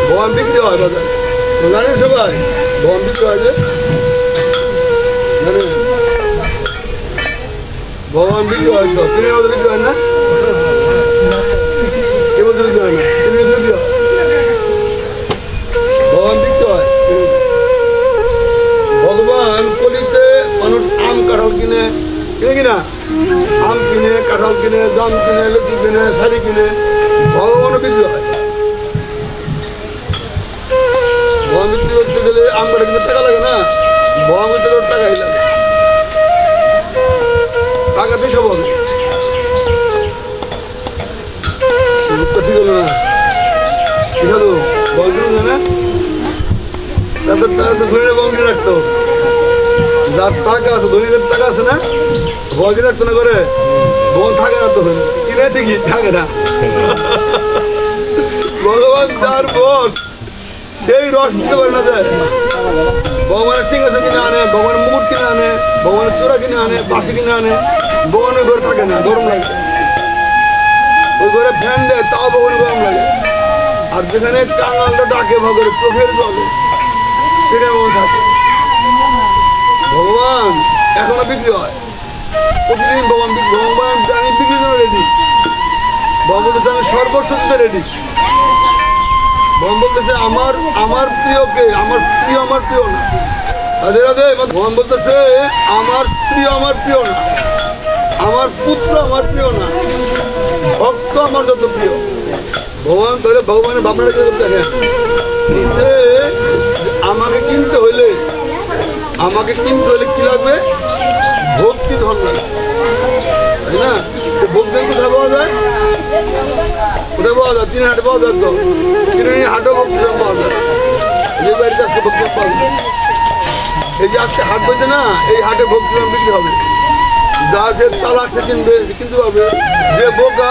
ভগবান বিক্রি হয় বাজারে, জানেন সবাই? ভগবান বিক্রি হয় যে জানেন, ভগবান বিক্রি হয় তো, তিনি আমাদের বিক্রি হয় না? কে বলতে বিক্রি হয় না? তিনি বিক্রি হয়, ভগবান বিক্রি হয়। ভগবান কলিতে মানুষ আম কাঁঠাল কিনে কিনা, আম কিনে, কাঁঠাল কিনে, জাম কিনে, লিচু কিনে, শাড়ি কিনে, ভগবানও বিক্রি হয়। ভগবান বিক্রি করতে গেলে আম কাঁঠাল কিনতে টাকা লাগে না, ভগবান বিক্রি করতে টাকাই লাগে, টাকাতেই সব হবে। ঠিক হলো না? ঠিক হলো? বলতে না তাদের টাকা তো ধরে বঙ্গি রাখতো, যার টাকা আছে, ধনীদের টাকা আছে না, বঙ্গি রাখতো না করে, বোন থাকে না, তো কিনে ঠিকই থাকে না। ভগবান যার বস, সেই রস দিতে পারে না যায়। ভগবানের সিংহাসন কিনে আনে, ভগবানের মুকুট কিনে আনে, ভগবানের চূড়া কিনে আনে, বাঁশি কিনে আনে, ভগবানের ঘরে থাকে না, গরম লাগে। ওই ঘরে ফ্যান দেয়, তাও ভগবানের গরম লাগে। আর যেখানে কাঙালটা ডাকে ভগবানের চোখের জলে, সেখানে মন থাকে। ভগবান এখনো বিক্রি হয়, প্রতিদিন ভগবান আমি বিক্রির জন্য রেডি। ভগবান বলতেছে আমি সর্বস্ব দিতে রেডি। ভগবান বলতেছে আমার প্রিয়কে, আমার স্ত্রী আমার প্রিয় না। রাধে রাধে। ভগবান বলতেছে আমার স্ত্রী আমার প্রিয় না, আমার পুত্র আমার প্রিয় না, ভক্ত আমার যত প্রিয়। ভগবান তাহলে ভগবানের ভাবনাটা কি করতে দেখেন, বলছে আমাকে কিনতে হইলে কি লাগবে? ভক্তি ধন লাগবে, তাই না? ভক্তি কোথায় পাওয়া যায়? কোথায় পাওয়া যায়? 3 হাটে পাওয়া যায়, তো 3 হাটেও ভক্তি ধন পাওয়া যায়। যে বাড়িতে আজকে ভক্তি ধন পাওয়া যায়, এই যে আজকে হাট বসে না, এই হাটে ভক্তি ধন বিক্রি হবে। যা সে চালাক সে কিনবে, কিনতে পারবে। যে বোকা